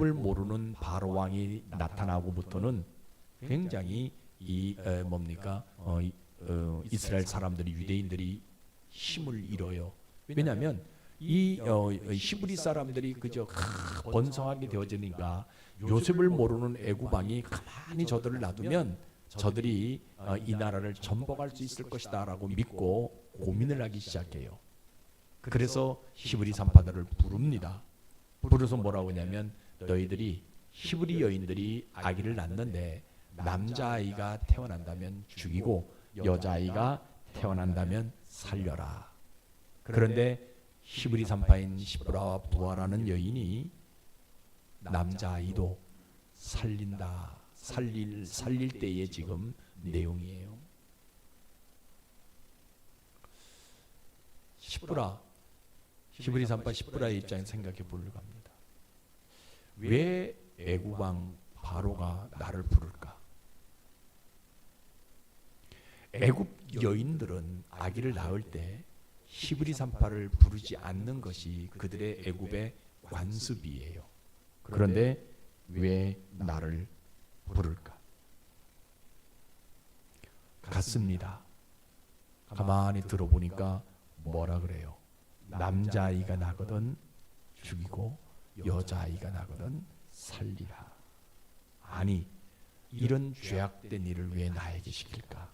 을 모르는 바로 왕이 나타나고부터는 굉장히 이스라엘 사람들이, 유대인들이 힘을 잃어요. 왜냐하면 이 히브리 사람들이 그저 번성하게 되어지니까 요셉을 모르는 애굽 왕이 가만히 저들을 놔두면 저들이 이 나라를 전복할 수 있을 것이다라고 믿고 고민을 하기 시작해요. 그래서 히브리 산파들을 부릅니다. 부르서 뭐라고 하냐면, 너희들이 히브리 여인들이 아기를 낳는데 남자아이가 태어난다면 죽이고 여자아이가 태어난다면 살려라. 그런데 히브리 산파인 시브라와 부하라는 여인이 남자아이도 살린다, 살릴 때의 지금 내용이에요. 히브리 산파 시브라의 입장에 생각해 보려고 합니다. 왜 애굽 왕 바로가 나를 부를까? 애굽 여인들은 아기를 낳을 때 히브리 산파를 부르지 않는 것이 그들의 애굽의 관습이에요. 그런데 왜 나를 부를까? 같습니다. 가만히 들어보니까 뭐라 그래요? 남자아이가 나거든 죽이고 여자아이가 나거든 살리라. 아니, 이런 죄악된 일을 왜 나에게 시킬까?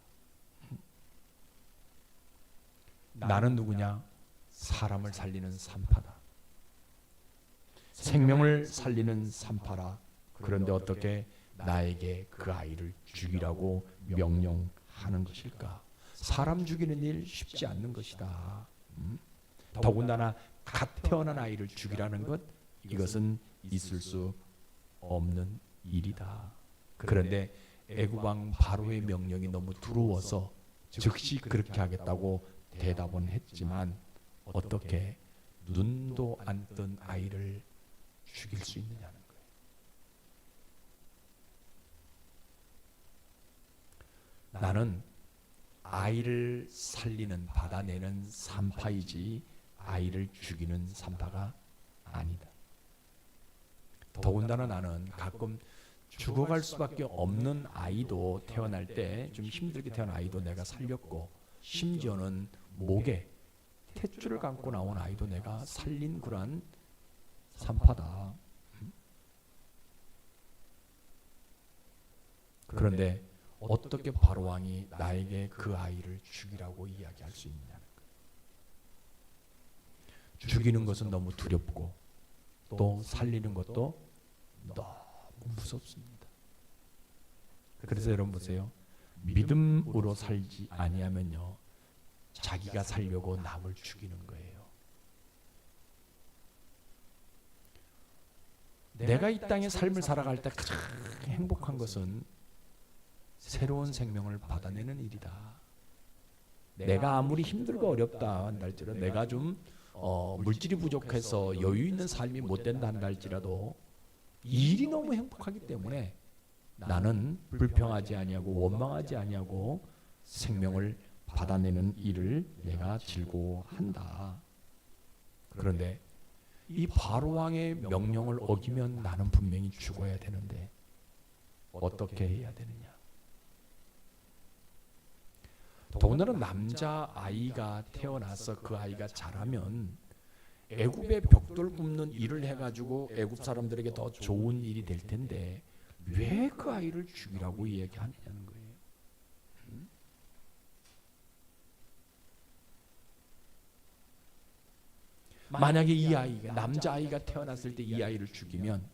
나는 누구냐? 사람을 살리는 산파다. 생명을 살리는 산파라. 그런데 어떻게 나에게 그 아이를 죽이라고 명령하는 것일까? 사람 죽이는 일 쉽지 않는 것이다. 더군다나 갓 태어난 아이를 죽이라는 것, 이것은 있을 수 없는 일이다. 그런데 애굽 왕 바로의 명령이 너무 두려워서 즉시 그렇게 하겠다고 대답은 했지만, 어떻게 눈도 안 뜬 아이를 죽일 수 있느냐는 거예요. 나는 아이를 살리는, 받아내는 산파이지 아이를 죽이는 산파가 아니다. 더군다나 나는 가끔 죽어갈 수밖에 없는 아이도, 태어날 때 좀 힘들게 태어난 아이도 내가 살렸고, 심지어는 목에 탯줄을 감고 나온 아이도 내가 살린 그러한 산파다. 그런데 어떻게 바로 왕이 나에게 그 아이를 죽이라고 이야기할 수 있느냐는 거예요. 죽이는 것은 너무 두렵고 또 살리는 것도 너무 무섭습니다. 그래서 여러분 보세요. 믿음으로 살지 아니하면요, 자기가 살려고 남을 죽이는 거예요. 내가 이 땅의 삶을 살아갈 때 가장 행복한 것은 새로운 생명을 받아내는 일이다. 내가 아무리 힘들고 어렵다 한달지라도, 내가 좀 물질이 부족해서 여유 있는 삶이 못 된다 한달지라도, 이 일이 너무 행복하기 때문에 나는 불평하지 아니하고 원망하지 아니하고 생명을 받아내는 일을 내가 즐거워한다. 그런데 이 바로 왕의 명령을 어기면 나는 분명히 죽어야 되는데 어떻게 해야 되느냐? 더군다나 남자 아이가 태어나서 그 아이가 자라면 애굽의 벽돌 굽는 일을 해가지고 애굽 사람들에게 더 좋은 일이 될 텐데 왜 그 아이를 죽이라고 얘기하느냐는 거예요. 만약에 이 아이가, 남자아이가 태어났을 때 이 아이를 죽이면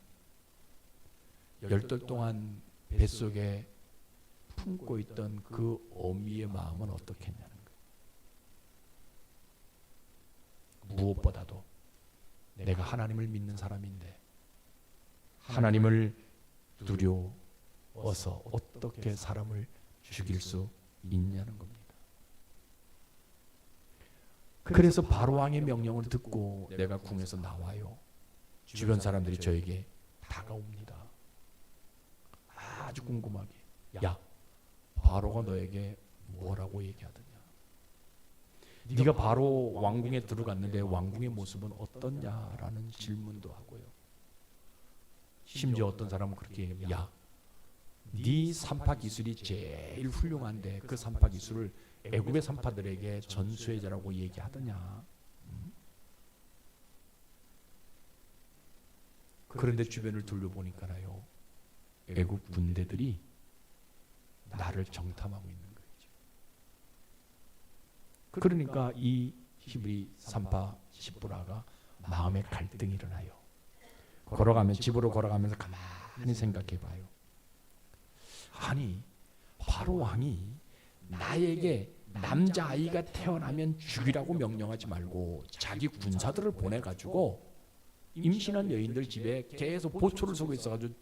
10달 동안 뱃속에 품고 있던 그 어미의 마음은 어떻겠냐는 거예요. 무엇보다도 내가 하나님을 믿는 사람인데 하나님을 두려워서 어떻게 사람을 죽일 수 있냐는 겁니다. 그래서 바로 왕의 명령을 듣고 내가 궁에서 나와요. 주변 사람들이 저에게 다가옵니다. 아주 궁금하게, 야, 바로가 너에게 뭐라고 얘기하더냐? 네가 바로 왕궁에 들어갔는데 왕궁의 모습은 어떻냐라는 질문도 하고요. 심지어 어떤 사람은 그렇게 얘기해요. 야, 네 산파 기술이 제일 훌륭한데 그 산파 기술을 애굽의 산파들에게 전수해자라고 얘기하더냐. 그런데 주변을 둘러보니까요, 애굽 군대들이 나를 정탐하고 있는 거죠. 그러니까 이 히브리 산파 십부라가 마음에 갈등이 일어나요. 집으로 걸어가면서 가만히 생각해 봐요. 아니, 바로 왕이 나에게 남자아이가 태어나면 죽이라고 명령하지 말고 자기 군사들을 보내가지고 임신한 여인들 집에 계속 보초를 서고 있어가지고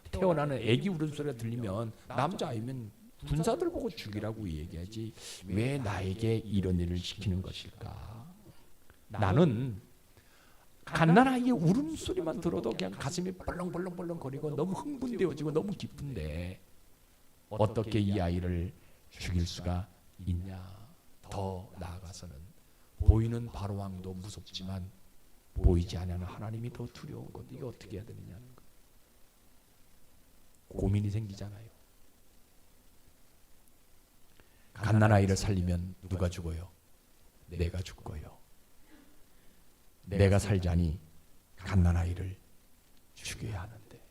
태어나는 아기 울음소리가 들리면 남자아이면 군사들 보고 죽이라고 얘기하지 왜 나에게 이런 일을 시키는 것일까? 나는 갓난아이의 울음소리만 들어도 그냥 가슴이 벌렁벌렁벌렁 거리고 너무 흥분되어지고 너무 기쁜데 어떻게 이 아이를 죽일 수가 있냐. 더 나아가서는 보이는 바로왕도 무섭지만 보이지 않는 하나님이 더 두려운 것. 이거 어떻게 해야 되느냐는 거. 고민이 생기잖아요. 갓난아이를 살리면 누가 죽어요? 내가 죽고요. 내가 살자니 갓난아이를 죽여야 하는데.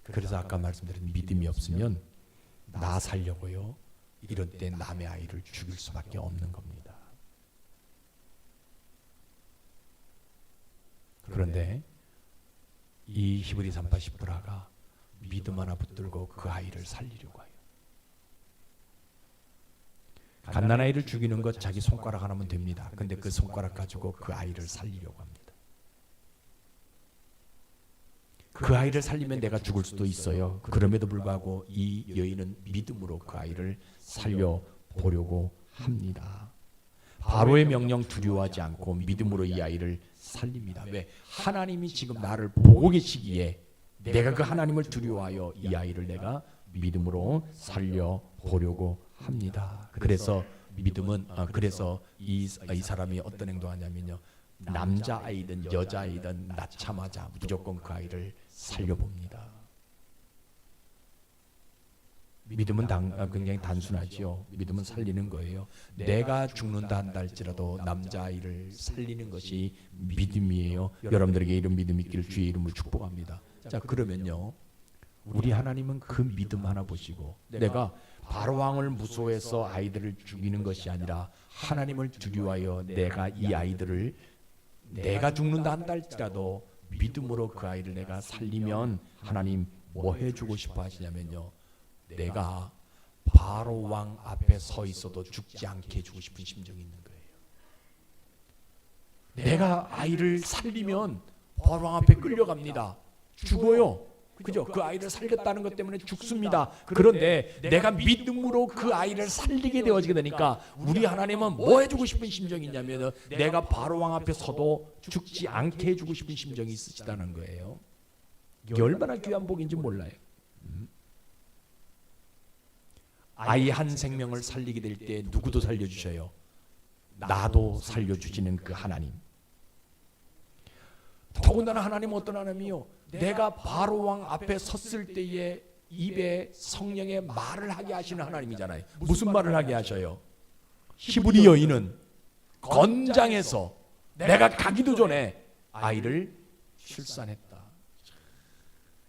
그래서 아까 말씀드린 믿음이 없으면 나 살려고요, 이럴 때 남의 아이를 죽일 수밖에 없는 겁니다. 그런데 이 히브리 산파 십부라가 믿음 하나 붙들고 그 아이를 살리려고 해요. 갓난아이를 죽이는 것 자기 손가락 하나면 됩니다. 근데 그 손가락 가지고 그 아이를 살리려고 합니다. 그 아이를 살리면 내가 죽을 수도 있어요. 그럼에도 불구하고 이 여인은 믿음으로 그 아이를 살려보려고 합니다. 바로의 명령 두려워하지 않고 믿음으로 이 아이를 살립니다. 왜? 하나님이 지금 나를 보고 계시기에 내가 그 하나님을 두려워하여 이 아이를 내가 믿음으로 살려보려고 합니다. 그래서 믿음은 그래서 이 사람이 어떤 행동하냐면요, 남자아이든 여자아이든 낳자마자 무조건 그 아이를 살려봅니다. 믿음은 굉장히 단순하지요. 믿음은 살리는 거예요. 내가 죽는다 한다 할지라도 남자아이를 살리는 것이 믿음이에요. 여러분들에게 이런 믿음이 있기를 주의 이름으로 축복합니다. 자, 그러면요, 우리 하나님은 그 믿음 하나 보시고 내가 바로왕을 무서워해서 아이들을 죽이는 것이 아니라 하나님을 두려워하여 내가 이 아이들을 내가 죽는다 한다 할지라도 믿음으로 그 아이를 내가 살리면 하나님 뭐 해주고 싶어 하시냐면요, 내가 바로왕 앞에 서 있어도 죽지 않게 해주고 싶은 심정이 있는 거예요. 내가 아이를 살리면 바로왕 앞에 끌려갑니다. 죽어요. 그죠? 그 아이를 살렸다는 것 때문에 죽습니다. 그런데 내가 믿음으로 그 아이를 살리게 되어지게 되니까 우리 하나님은 뭐 해주고 싶은 심정이 있냐면 내가 바로왕 앞에 서도 죽지 않게 해주고 싶은 심정이 있으시다는 거예요. 이게 얼마나 귀한 복인지 몰라요. 아이 한 생명을 살리게 될 때 누구도 살려주셔요. 나도 살려주시는 그 하나님. 더군다나 하나님은 어떤 하나님이요? 내가 바로왕 앞에 섰을 때에 입에 성령의 말을 하게 하시는 하나님이잖아요. 무슨 말을 하게 하셔요? 히브리 여인은 건장해서 내가 가기도 전에 아이를 출산했다.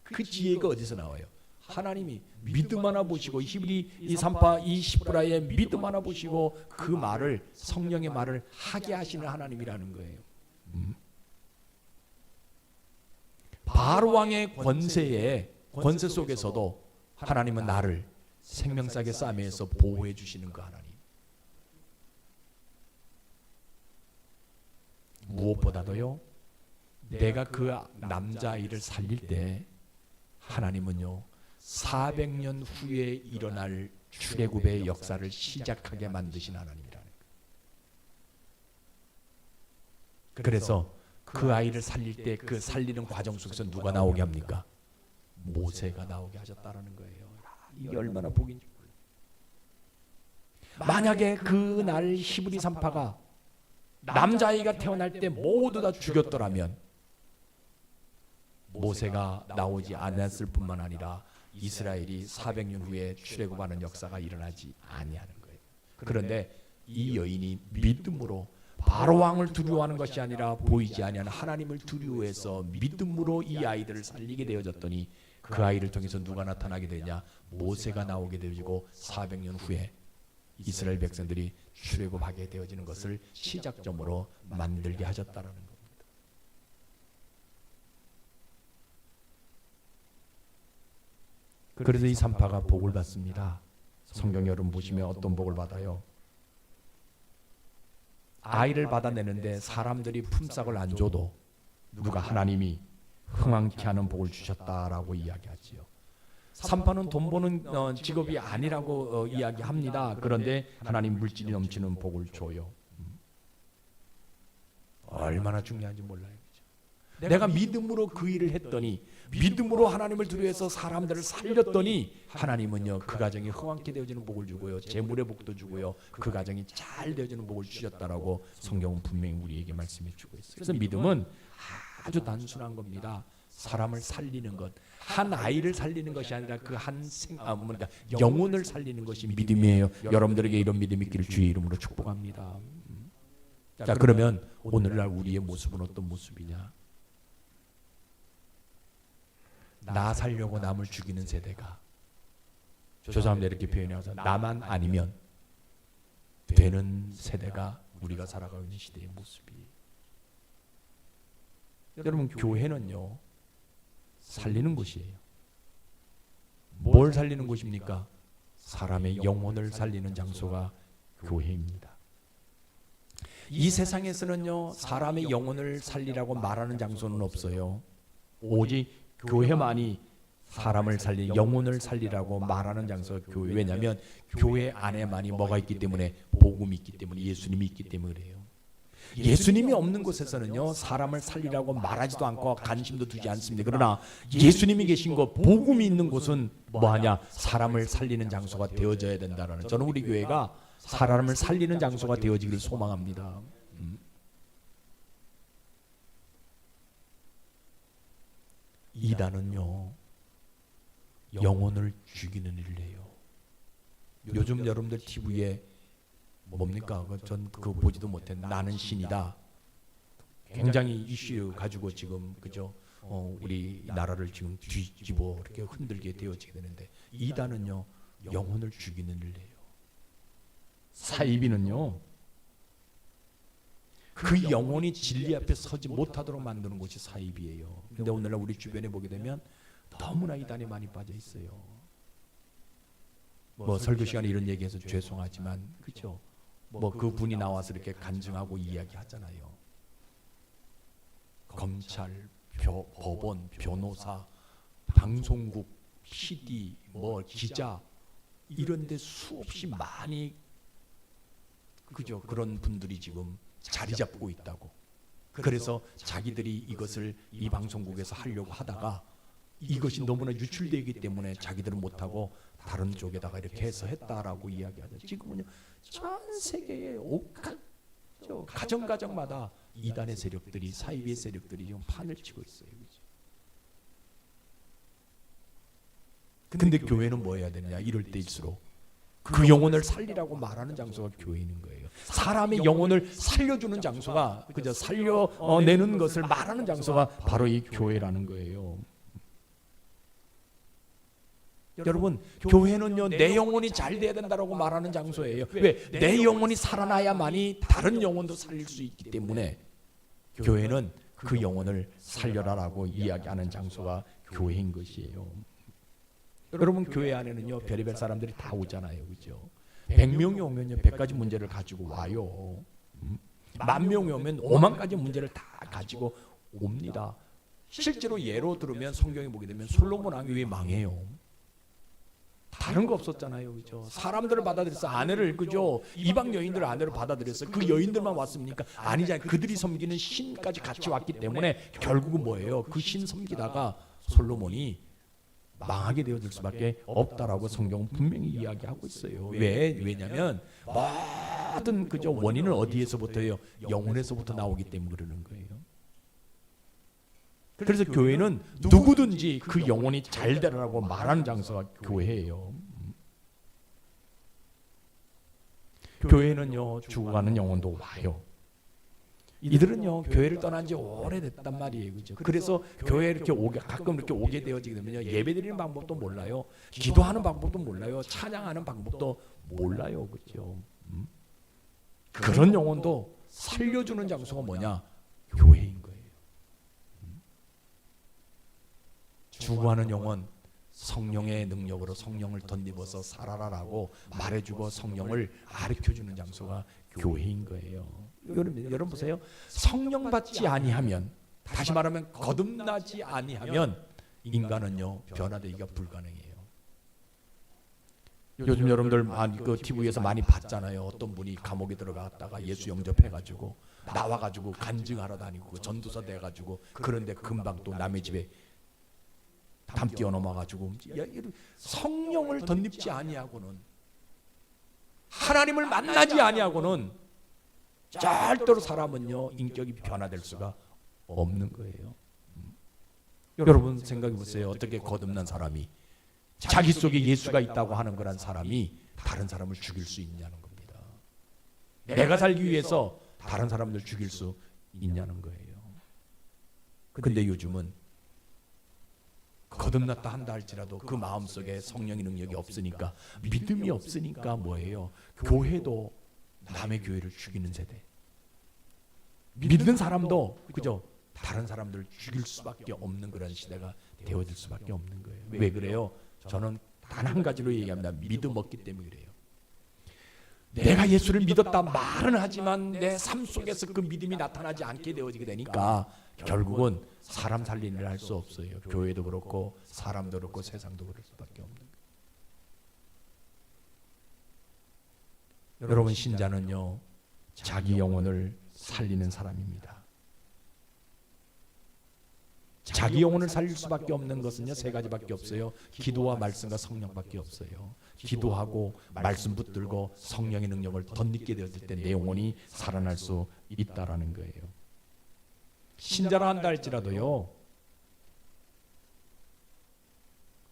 그 지혜가 어디서 나와요? 하나님이 믿음 하나 보시고 히브리 이 산파 이 십부라의 믿음 하나 보시고 그 말을 성령의 말을 하게 하시는 하나님이라는 거예요. 바로왕의 권세 속에서도 하나님은 나를 생명사의 싸매에서 보호해 주시는 그 하나님. 무엇보다도요, 내가 그 남자아이를 살릴 때 하나님은요 400년 후에 일어날 출애굽의 역사를 시작하게 만드신 하나님이라는 거예요. 그래서 그 아이를 살릴 때 그 살리는 과정 속에서 누가 나오게 합니까? 모세가 나오게 하셨다라는 거예요. 이게 얼마나 복인지 몰라요. 만약에 그날 히브리 산파가 남자아이가 태어날 때 모두 다 죽였더라면 모세가 나오지 않았을 뿐만 아니라 이스라엘이 400년 후에 출애굽하는 역사가 일어나지 아니하는 거예요. 그런데 이 여인이 믿음으로 바로 왕을 두려워하는 것이 아니라 보이지 아니하는 하나님을 두려워해서 믿음으로 이 아이들을 살리게 되어졌더니 그 아이를 통해서 누가 나타나게 되냐? 모세가 나오게 되어지고 400년 후에 이스라엘 백성들이 출애굽하게 되어지는 것을 시작점으로 만들게 하셨다라는 겁니다. 그래서 이 산파가 복을 받습니다. 성경 여러분 보시면 어떤 복을 받아요? 아이를 받아내는데 사람들이 품삯을 안 줘도 누가 하나님이 흥왕케 하는 복을 주셨다라고 이야기하지요. 산파는 돈 버는 직업이 아니라고 이야기합니다. 그런데 하나님 물질이 넘치는 복을 줘요. 얼마나 중요한지 몰라요. 내가 믿음으로 그 일을 했더니, 믿음으로 하나님을 두려워해서 사람들을 살렸더니 하나님은요 그 가정이 흥왕케 되어지는 복을 주고요, 재물의 복도 주고요, 그 가정이 잘 되어지는 복을 주셨다라고 성경은 분명히 우리에게 말씀해 주고 있어요. 그래서 믿음은 아주 단순한 겁니다. 사람을 살리는 것, 한 아이를 살리는 것이 아니라 그 한 영혼을 살리는 것이 믿음이에요. 여러분들에게 이런 믿음이 있기를 주의 이름으로 축복합니다. 자, 그러면 오늘날 우리의 모습은 어떤 모습이냐? 나 살려고 남을 죽이는 세대가, 조사함대 이렇게 표현해서 나만 아니면 되는 세대가 우리가 살아가고 있는 시대의 모습이. 여러분, 교회는요 살리는 곳이에요. 뭘 살리는 곳입니까? 사람의 영혼을 살리는 장소가 교회입니다. 이 세상에서는요 사람의 영혼을 살리라고 말하는 장소는 없어요. 오직 교회만이 사람을 영혼을 살리라고 말하는 장소가 교회. 왜냐하면 교회 안에만이 뭐가 있기 때문에, 복음이 있기 때문에, 예수님이 있기 때문에 그래요. 예수님이 없는 곳에서는요 사람을 살리라고 말하지도 않고 관심도 두지 않습니다. 그러나 예수님이 계신 곳, 복음이 있는 곳은 뭐하냐? 사람을 살리는 장소가 되어져야 된다라는, 저는 우리 교회가 사람을 살리는 장소가 되어지기를 소망합니다. 이단은요 영혼을 죽이는 일을 해요. 요즘 여러분들 TV에 뭡니까? 전 그거 보지도 못해. 나는 신이다. 굉장히 이슈 가지고 지금 그죠? 우리 나라를 지금 뒤집어 이렇게 흔들게 되어지게 되는데, 이단은요 영혼을 죽이는 일을 해요. 사이비는요 그 영혼이 진리 앞에 서지 못하도록 만드는 것이 사이비예요. 근데 오늘날 우리 주변에 보게 되면 너무나 이단에 많이 빠져 있어요. 뭐 설교 시간에 이런 얘기해서 죄송하지만 그죠? 뭐 그 분이 나와서 이렇게 간증하고 이야기하잖아요. 검찰, 법원, 변호사, 방송국, PD, 뭐 기자, 이런데 수없이 많이 그죠? 그런 분들이 지금 자리 잡고 있다고. 그래서 자기들이 이것을 이 방송국에서 하려고 하다가 이것이 너무나 유출되기 때문에 자기들은 못하고 다른 쪽에다가 이렇게 해서 했다라고 이야기하죠. 지금은요 전 세계의 가정마다 이단의 세력들이, 사이비의 세력들이 지금 판을 치고 있어요. 근데 교회는 뭐 해야 되느냐? 이럴 때일수록 그 영혼을 살리라고 말하는 장소가 교회인 거예요. 사람의 영혼을 살려주는 장소가, 그저 살려내는 것을 말하는 장소가 바로 이 교회라는 거예요. 여러분, 교회는요 내 영혼이 잘 돼야 된다고 말하는 장소예요. 왜? 내 영혼이 살아나야만이 다른 영혼도 살릴 수 있기 때문에 교회는 그 영혼을 살려라라고 이야기하는 장소가 교회인 것이에요. 여러분, 교회 안에는요 별의별 사람들이 다 오잖아요, 그죠? 100명이 오면요 100가지 문제를 가지고 와요. 10,000명이 오면 50,000가지 문제를 다 가지고 옵니다. 실제로 예로 들으면 성경에 보게 되면 솔로몬 왕이 왜 망해요? 다른 거 없었잖아요, 그죠? 사람들을 받아들여서 아내를, 그죠? 이방 여인들을 아내로 받아들여서 그 여인들만 왔습니까? 아니잖아요. 그들이 섬기는 신까지 같이 왔기 때문에 결국은 뭐예요? 그 신 섬기다가 솔로몬이 망하게 되어질 수밖에 없다라고 성경은 분명히 이야기하고 있어요. 왜냐하면 모든 그저 원인은 어디에서부터예요? 영혼에서부터 나오기 때문에 그러는 거예요. 그래서 교회는 누구든지 그 영혼이 잘 되라고 말하는 장소가 교회예요. 교회는요, 죽어가는 영혼도 와요. 이들은요, 교회를 떠난 지 오래됐단 말이에요. 그죠? 그래서 교회에 이렇게 가끔 이렇게 오게 되어지게 되면요, 예배 드리는 방법도 몰라요. 기도하는 방법도 몰라요. 찬양하는 방법도 몰라요. 그죠? 그런 영혼도 살려주는 장소가 뭐냐? 교회인 거예요. 죽어가는 영혼, 성령의 능력으로 성령을 덧입어서 살아라라고 말해주고 성령을 가르쳐주는 장소가 교회인 거예요. 여러분 보세요. 성령 받지 아니하면, 다시 말하면 거듭나지 아니하면 인간은요, 변화되기가 불가능해요. 요즘 여러분들 그 TV에서 많이 봤잖아요. 어떤 분이 감옥에 들어갔다가 예수 영접해가지고 나와가지고 간증하러 다니고 전도사 돼가지고, 그런데 금방 또 남의 집에 담 뛰어넘어가지고, 성령을 덧입지 아니하고는, 하나님을 만나지 아니하고는 절대로 사람은요, 인격이 변화될 수가 없는 거예요. 여러분 생각해 보세요. 어떻게 거듭난 사람이, 자기 속에 예수가 있다고 하는 거란 사람이 다른 사람을 죽일 수 있냐는 겁니다. 내가 살기 위해서 다른 사람들 죽일 수 있냐는 거예요. 근데 요즘은 거듭났다 한다 할지라도 그 마음속에 성령의 능력이 없으니까, 믿음이 없으니까 뭐예요? 교회도 남의 교회를 죽이는 세대. 믿는 사람도 그죠? 다른 사람들을 죽일 수밖에 없는 그런 시대가 되어질 수밖에 없는 거예요. 왜 그래요? 저는 단 한 가지로 얘기합니다. 믿음 없기 때문에 그래요. 내가 예수를 믿었다 말은 하지만 내 삶 속에서 그 믿음이 나타나지 않게 되어지게 되니까 결국은 사람 살리는 일을 할 수 없어요. 교회도 그렇고 사람도 그렇고 세상도 그럴 수밖에 없는 거예요. 여러분, 신자는요, 자기 영혼을 살리는 사람입니다. 자기 영혼을 살릴 수밖에 없는 것은요, 세 가지밖에 없어요. 기도와 말씀과 성령밖에 없어요. 기도하고 말씀 붙들고 성령의 능력을 덧입게 되었을 때 내 영혼이 살아날 수 있다라는 거예요. 신자라 한다 할지라도요,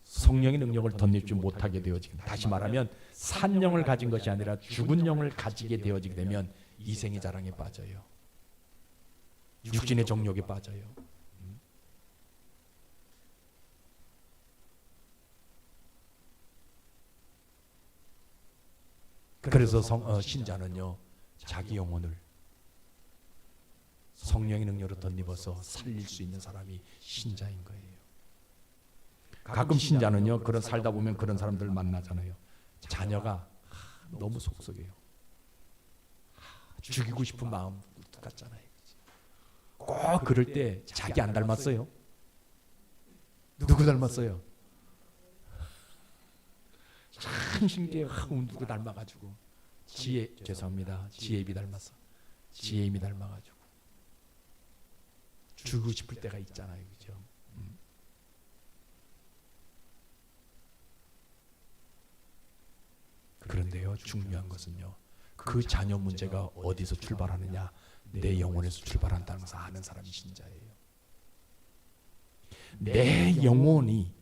성령의 능력을 덧입지 못하게 되어지게, 다시 말하면 산 영을 가진 것이 아니라 죽은 영을 가지게 되어지게 되면 이생의 자랑에 빠져요. 육신의 정욕에 빠져요. 그래서 신자는요, 자기 영혼을 성령의 능력으로 덧입어서 살릴 수 있는 사람이 신자인 거예요. 가끔 신자는요, 그런 살다 보면 그런 사람들을 만나잖아요. 자녀가 너무 속썩여요. 죽이고 싶은 마음 같잖아요. 꼭 그럴 때 자기 안 닮았어요? 누구 닮았어요? 참 신기해요. 누구 닮아가지고. 죄송합니다. 지혜비 닮았어. 지혜임이 닮아가지고. 죽고 싶을 때가 있잖아요. 그죠? 그런데요, 중요한 것은요, 그 자녀 문제가 어디서 출발하느냐, 내 영혼에서 출발한다는 것을 아는 사람이 신자예요. 내 영혼이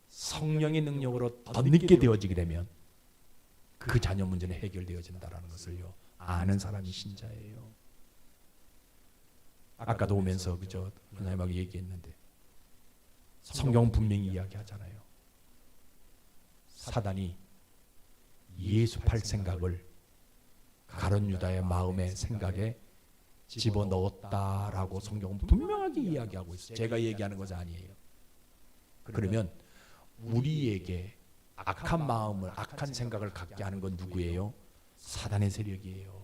성령의 능력으로 덧입게 되어지게 되면 그 자녀 문제는 해결되어진다는 것을요, 아는 사람이 신자예요. 아까도 오면서 그저 하나님하고 얘기했는데, 성경은 분명히 이야기하잖아요. 사단이 예수 팔 생각을 가룟 유다의 마음의 생각에 집어넣었다라고 성경은 분명하게 이야기하고 있어요. 제가 얘기하는 것이 아니에요. 그러면 우리에게 악한 마음을, 악한 생각을 갖게 하는 건 누구예요? 사단의 세력이에요.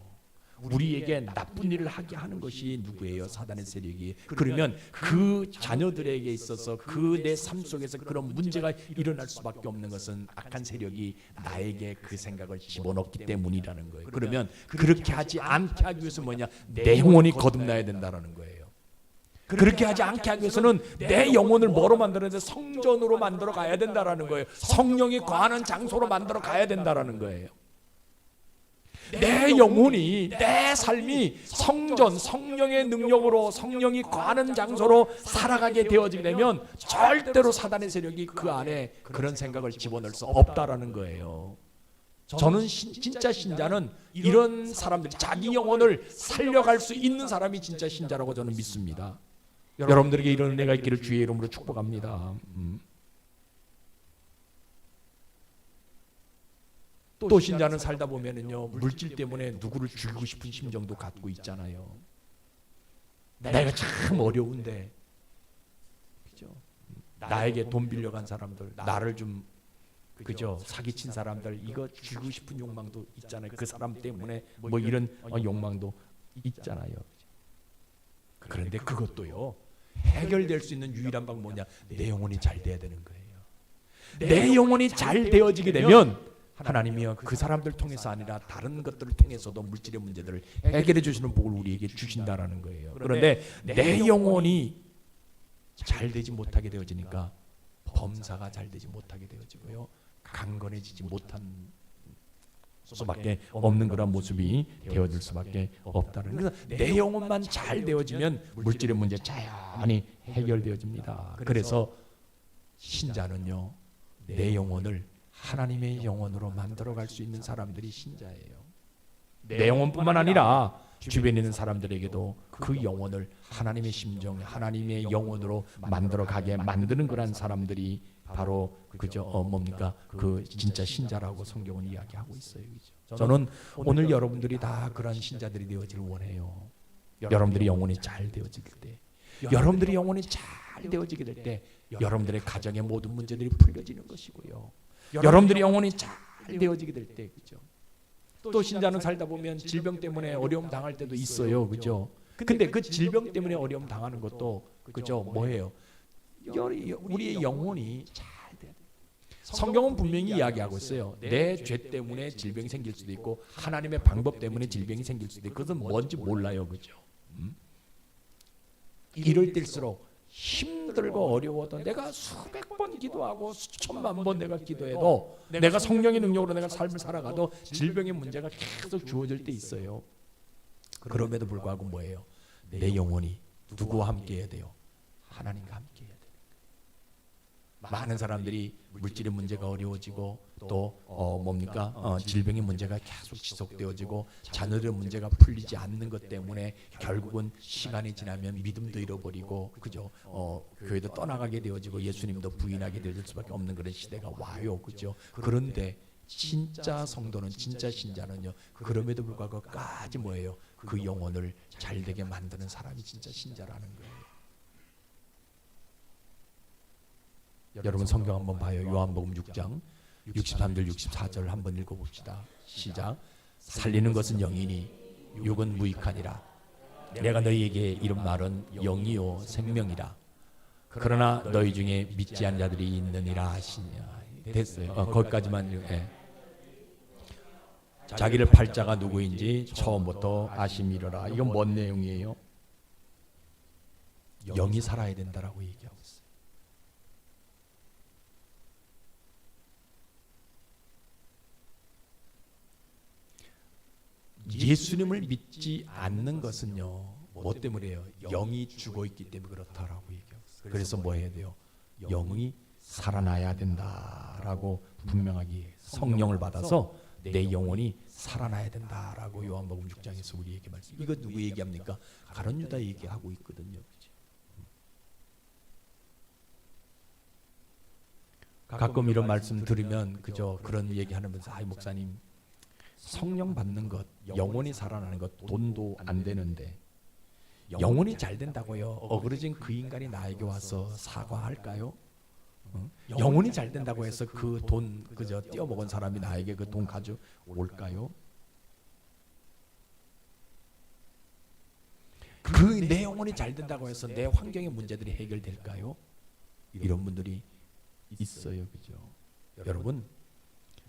우리에게 나쁜 일을 하게 하는 것이 누구예요? 사단의 세력이. 그러면 그 자녀들에게 있어서 그 내 삶 속에서 그런 문제가 일어날 수밖에 없는 것은 악한 세력이 나에게 그 생각을 집어넣기 때문이라는 거예요. 그러면 그렇게 하지 않게 하기 위해서 뭐냐? 내 영혼이 거듭나야 된다는 거예요. 그렇게 하지 않게 하기 위해서는 내 영혼을 뭐로 만들어야 성전으로 만들어 가야 된다는 거예요. 성령이 거하는 장소로 만들어 가야 된다는 거예요. 내 영혼이, 내 삶이 성전, 성령의 능력으로 성령이 거하는 장소로 살아가게 되어지게 되면 절대로 사단의 세력이 그 안에 그런 생각을 집어넣을 수 없다라는 거예요. 저는 진짜 신자는 이런 사람들, 자기 영혼을 살려갈 수 있는 사람이 진짜 신자라고 저는 믿습니다. 여러분들에게 이런 은혜가 있기를 주의 이름으로 축복합니다. 또 신자는 살다 보면은요, 물질 때문에 누구를 죽이고 싶은 심정도 갖고 있잖아요. 내가 참 어려운데, 그죠? 나에게 돈 빌려간 사람들, 나를 좀 그죠? 사기친 사람들, 이거 죽이고 싶은 욕망도 있잖아요. 그 사람 때문에 뭐 이런 욕망도 있잖아요. 그런데 그것도요, 해결될 수 있는 유일한 방법은 뭐냐? 내 영혼이 잘 돼야 되는 거예요. 내 영혼이 잘 되어지게 되면 하나님이요, 그 사람들 통해서 아니라 다른 것들을 통해서도 물질의 문제들을 해결해 주시는 복을 우리에게 주신다라는 거예요. 그런데 내 영혼이 잘 되지 못하게 되어지니까 범사가 잘 되지 못하게 되어지고요, 강건해지지 못한 수밖에 없는 그런 모습이 되어질 수밖에 없다는. 그래서 내 영혼만 잘 되어지면 물질의 문제 자연히 해결되어집니다. 그래서 신자는요, 내 영혼을 하나님의 영혼으로 만들어갈 수 있는 사람들이 신자예요. 내 영혼뿐만 아니라 주변에 있는 사람들에게도 그 영혼을 하나님의 심정, 하나님의 영혼으로 만들어가게 만드는 그런 사람들이 바로 그죠? 뭡니까? 그 진짜 신자라고 성경은 이야기하고 있어요. 그죠? 저는 오늘 여러분들이 다 그런 신자들이 되어지길 원해요. 여러분들이 영혼이 잘 되어질 때, 여러분들이 영혼이 잘 되어지게 될 때, 여러분들의 가정의 모든 문제들이 풀려지는 것이고요. 여러분들이 영혼이 잘 되어지게 될 때, 그죠? 또 신자는 살다 보면 질병 때문에 어려움 당할 때도 있어요, 그죠? 근데 그 질병 때문에 어려움 당하는 것도 그죠? 뭐예요? 우리의 영혼이 잘 돼야 돼요. 성경은 분명히 이야기하고 있어요. 내 죄 때문에 질병이 생길 수도 있고 하나님의 방법 때문에 질병이 생길 수도 있고, 그것은 뭔지 몰라요, 그죠? 이럴 때일수록 힘들고 어려워도 내가 수백 번 기도하고 수천만 번 내가 기도해도, 내가 성령의 능력으로 내가 삶을 살아가도 질병의 문제가 계속 주어질 때 있어요. 그럼에도 불구하고 뭐예요? 내 영혼이 누구와 함께 해야 돼요? 하나님과 함께 해야 돼요. 많은 사람들이 물질의 문제가 어려워지고 또 뭡니까? 질병의 문제가 계속 지속되어지고 자녀들의 문제가 풀리지 않는 것 때문에 결국은 시간이 지나면 믿음도 잃어버리고, 그죠? 교회도 떠나가게 되어지고 예수님도 부인하게 될 수밖에 없는 그런 시대가 와요, 그죠? 그런데 진짜 성도는, 진짜 신자는요, 그럼에도 불구하고 끝까지 뭐예요? 그 영혼을 잘 되게 만드는 사람이 진짜 신자라는 거예요. 여러분 성경 한번 봐요. 요한복음 6장 63절 64절 한번 읽어봅시다. 시작. 살리는 것은 영이니 육은 무익하니라. 내가 너희에게 이런 말은 영이요 생명이라. 그러나 너희 중에 믿지 않는 자들이 있느니라 하시냐. 됐어요. 거기까지만. 예. 자기를 팔 자가 누구인지 처음부터 아심이로라. 이건 뭔 내용이에요? 영이 살아야 된다라고 얘기하고 있어요. 예수님을 믿지 않는 것은요, 뭐 때문에요? 영이 죽어 있기 때문에 그렇다라고 얘기하고 있어요. 그래서 뭐 해야 돼요? 영이 살아나야 된다라고 분명하게 성령을 받아서 내 영혼이 살아나야 된다라고 요한복음 6장에서 우리에게 말씀. 이거 누구 얘기합니까? 가룟 유다 얘기하고 있거든요. 가끔 이런 말씀 들으면 그저 그런 얘기하면서, 아이 목사님, 성령 받는 것, 영혼이 살아나는 것 돈도 안 되는데 영혼이 잘 된다고요? 어그러진 그 인간이 나에게 와서 사과할까요? 영혼이 잘 된다고 해서 그 돈 그저 떼어먹은 사람이 나에게 그 돈 가져올까요? 그 내 영혼이 잘 된다고 해서 내 환경의 문제들이 해결될까요? 이런 분들이 있어요, 그죠? 여러분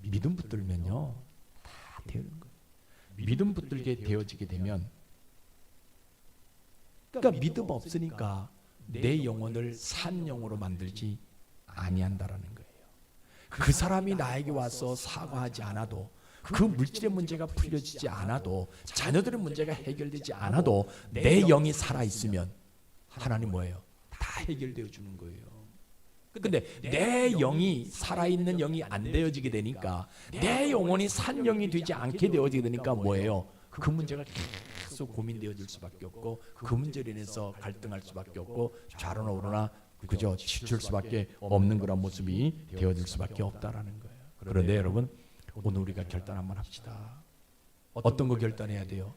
믿음 붙들면요 다 되는 거예요. 믿음 붙들게 되어지게 되면, 그러니까 믿음 없으니까 내 영혼을 산 영으로 만들지 아니한다라는 거예요. 그 사람이 나에게 와서 사과하지 않아도, 그 물질의 문제가 풀려지지 않아도, 자녀들의 문제가 해결되지 않아도 내 영이 살아있으면 하나님 뭐예요? 다 해결되어 주는 거예요. 근데 내 영이, 살아있는 영이 안 되어지게 되니까, 내 영혼이 산 영이 되지 않게 되어지게 되니까 뭐예요? 그 문제가 계속 고민되어질 수밖에 없고, 그 문제로 인해서 갈등할 수밖에 없고, 좌로나 우로나 그저 치칠 수밖에 없는 그런 모습이 되어질 수밖에 없다라는 거예요. 그런데 여러분, 오늘 우리가 결단 한번 합시다. 어떤 거 결단해야 돼요?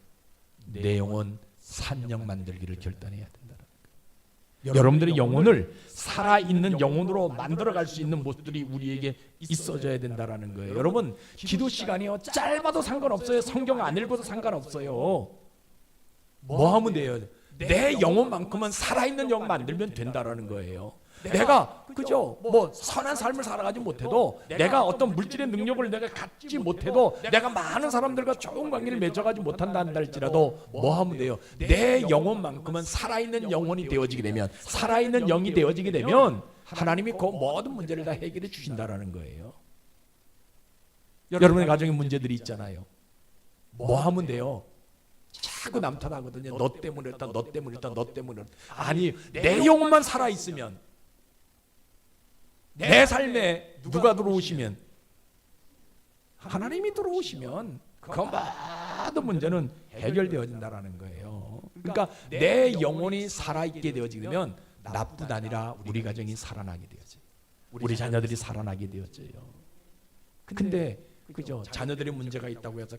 내 영혼 산 영 만들기를 결단해야 된다는 거예요. 여러분들의 영혼을 살아있는 영혼으로 만들어갈 수 있는 모습들이 우리에게 있어져야 된다는 거예요. 여러분, 기도 시간이요, 짧아도 상관없어요. 성경 안 읽어도 상관없어요. 뭐 하면 돼요? 내 영혼만큼은 살아있는 영 만들면 된다라는 거예요. 내가 그죠 뭐 선한 삶을 살아가지 못해도, 내가 어떤 물질의 능력을 내가 갖지 못해도, 내가 많은 사람들과 좋은 관계를 맺어가지 못한다 할지라도 뭐 하면 돼요? 내 영혼만큼은 살아있는 영혼이 되어지게 되면, 살아있는 영이 되어지게 되면 하나님이 그 모든 문제를 다 해결해 주신다라는 거예요. 여러분의 가정에 문제들이 있잖아요. 뭐 하면 돼요? 자꾸 남 탓하거든요. 너 때문에 그랬다, 너 때문에 그랬다, 너 때문에 그랬다. 아니, 내 영혼만 살아있으면, 내 삶에 누가 들어오시면, 하나님이 들어오시면 그 모든 문제는 해결되어진다는 거예요. 그러니까 내 영혼이 살아있게 되어지게 되면 나뿐 아니라 우리 가정이 살아나게 되어져요. 우리 자녀들이 살아나게 되어져요. 근데 그죠, 자녀들의 문제가 있다고 해서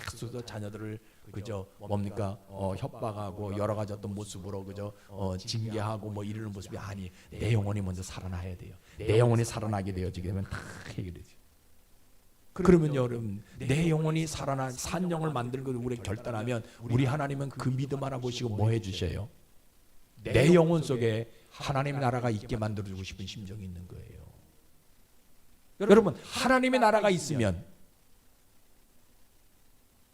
계속 자녀들을 그죠 뭡니까 협박하고 여러 가지 어떤 모습으로 그죠 징계하고 뭐 이러는 모습이 아니, 내 영혼이 먼저 살아나야 돼요. 내 영혼이 살아나게 되어지게 되면 다 해결되죠. 그러면 여러분, 내 영혼이 살아난 산 영을 만들고 우리 결단하면, 우리 하나님은 그 믿음 하나 보시고 뭐 해주셔요? 내 영혼 속에 하나님의 나라가 있게 만들어주고 싶은 심정이 있는 거예요. 여러분, 하나님의 나라가 있으면,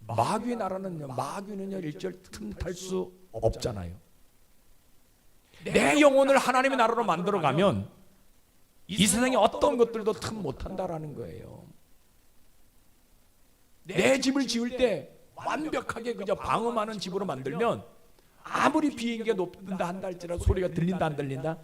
마귀의 나라는요, 마귀는요 일절 틈탈 수 없잖아요. 내 영혼을 하나님의 나라로 만들어가면 이 세상에 어떤 것들도 틈 못한다라는 거예요. 내 집을 지을 때 완벽하게 그저 방음하는 집으로 만들면, 아무리 비행기가 높다 한다 할지라도 소리가 들린다 안 들린다?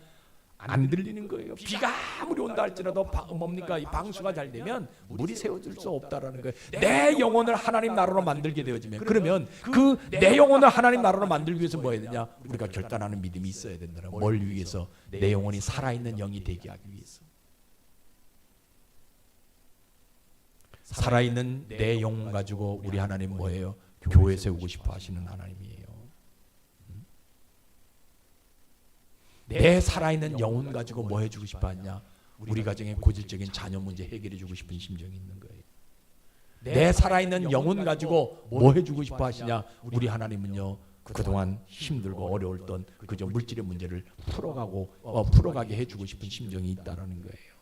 안 들리는 거예요. 비가 아무리 온다 할지라도 뭡니까? 이 방수가 잘 되면 물이 새어질 수 없다라는 거예요. 내 영혼을 하나님 나라로 만들게 되어지면, 그러면 그 내 영혼을 하나님 나라로 만들기 위해서 뭐 해야 되냐? 우리가 결단하는 믿음이 있어야 된다는 거예요. 뭘 위해서? 내 영혼이 살아있는 영이 되게 하기 위해서. 살아있는 내 영혼 가지고 우리 하나님 뭐예요? 교회 세우고 싶어 하시는 하나님이에요. 내 살아있는 영혼 가지고 뭐 해주고 싶어 하냐? 우리 가정의 고질적인 자녀 문제 해결해주고 싶은 심정이 있는 거예요. 내 살아있는 영혼 가지고 뭐 해주고 싶어 하시냐? 우리 하나님은요, 그동안 힘들고 어려웠던 그저 물질의 문제를 풀어가게 해주고 싶은 심정이 있다라는 거예요.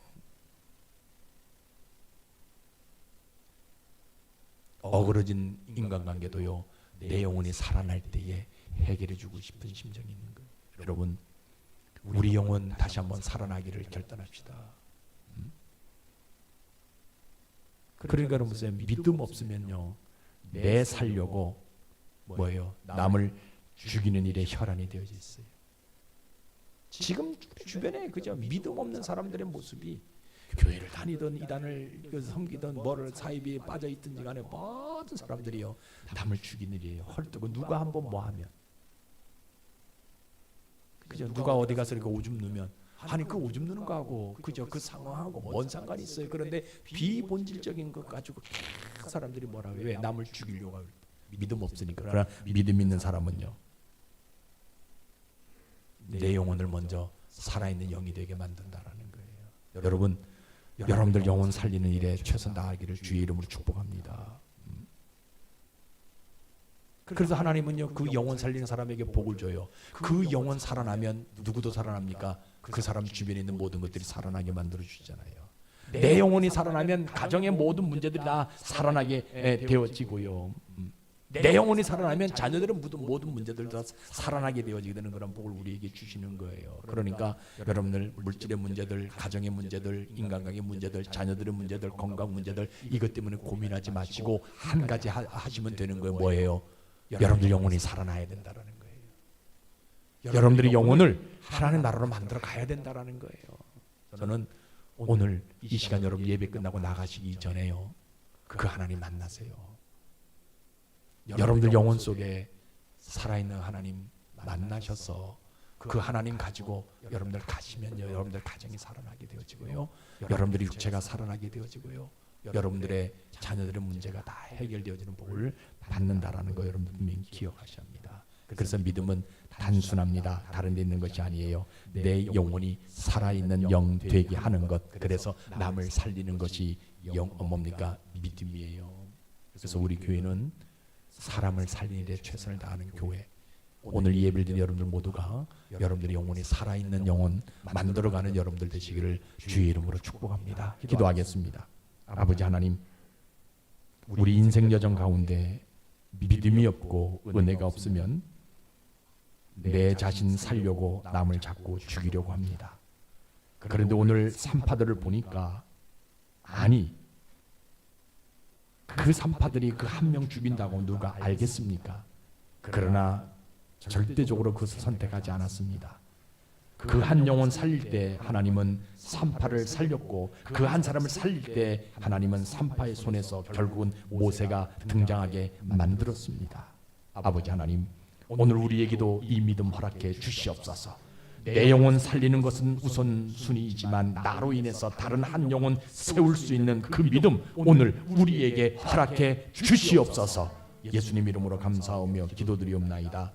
어그러진 인간관계도요, 내 영혼이 살아날 때에 해결해주고 싶은 심정이 있는 거예요. 여러분, 우리 영혼 다시 한번 살아나기를 결단합시다. 그러니까 여러분, 믿음 없으면요, 내 살려고 뭐예요? 남을 죽이는 일에 혈안이 되어져 있어요. 지금 주변에 그저 믿음 없는 사람들의 모습이, 교회를 다니던 이단을 섬기던 뭐를 사이비에 빠져 있든지 간에 모든 사람들이요, 남을 죽이는 일이에요. 헐떡 누가 한번 뭐 하면, 그죠? 누가 어디 가서 이렇게 오줌 누면, 아니 그 오줌 누는 거하고 그죠 그 상황하고 뭔 상관이 있어요? 그런데 비본질적인 것 가지고 사람들이 뭐라고 해요? 왜 남을 죽이려고 하고? 믿음 없으니까. 그러나 믿음 있는 사람은요, 내 영혼을 먼저 살아있는 영이 되게 만든다라는 거예요. 여러분, 여러분들 영혼 살리는 일에 최선 다하기를 주의 이름으로 축복합니다. 그래서 하나님은요, 그 영혼 살리는 사람에게 복을 줘요. 그 영혼 살아나면 누구도 살아납니까? 그 사람 주변에 있는 모든 것들이 살아나게 만들어 주시잖아요. 내 영혼이 살아나면 가정의 모든 문제들이 다 살아나게 되어지고요. 내 영혼이 살아나면 자녀들은 모든 문제들 다 살아나게 되어지게 되는 그런 복을 우리에게 주시는 거예요. 그러니까 여러분들 물질의 문제들, 가정의 문제들, 인간관계 문제들, 자녀들의 문제들, 건강 문제들 이것 때문에 고민하지 마시고 한 가지 하시면 되는 거예요. 뭐예요? 여러분들 영혼이 살아나야 된다라는 거예요. 여러분들의 영혼을 하나님의 나라로 만들어 가야 된다라는 거예요. 저는 오늘 이 시간 여러분 예배 끝나고 나가시기 전에요, 그 하나님 만나세요. 여러분들 영혼 속에 살아있는 하나님 만나셔서 그 하나님 가지고 여러분들 가시면요, 여러분들 가정이 살아나게 되어지고요, 여러분들의 육체가 살아나게 되어지고요, 여러분들의 자녀들의 문제가 다 해결되어지는 복을 받는다라는 거 여러분 분명히 기억하셔야 합니다. 그래서 믿음은 단순합니다. 다른 데 있는 것이 아니에요. 내 영혼이 살아있는 영 되게 하는 것, 그래서 남을 살리는 것이 뭡니까? 믿음이에요. 그래서 우리 교회는 사람을 살리는 데 최선을 다하는 교회. 오늘 예배를 드린 여러분들 모두가 여러분들의 영혼이 살아있는 영혼 만들어가는 여러분들 되시기를 주의 이름으로 축복합니다. 기도하겠습니다. 아버지 하나님, 우리 인생 여정 가운데 믿음이 없고 은혜가 없으면 내 자신 살려고 남을 자꾸 죽이려고 합니다. 그런데 오늘 산파들을 보니까 아니, 그 산파들이 그 한 명 죽인다고 누가 알겠습니까? 그러나 절대적으로 그것을 선택하지 않았습니다. 그 한 영혼 살릴 때 하나님은 산파를 살렸고, 그 한 사람을 살릴 때 하나님은 산파의 손에서 결국은 모세가 등장하게 만들었습니다. 아버지 하나님, 오늘 우리에게도 이 믿음 허락해 주시옵소서. 내 영혼 살리는 것은 우선순위이지만 나로 인해서 다른 한 영혼 세울 수 있는 그 믿음 오늘 우리에게 허락해 주시옵소서. 예수님 이름으로 감사하며 기도드리옵나이다.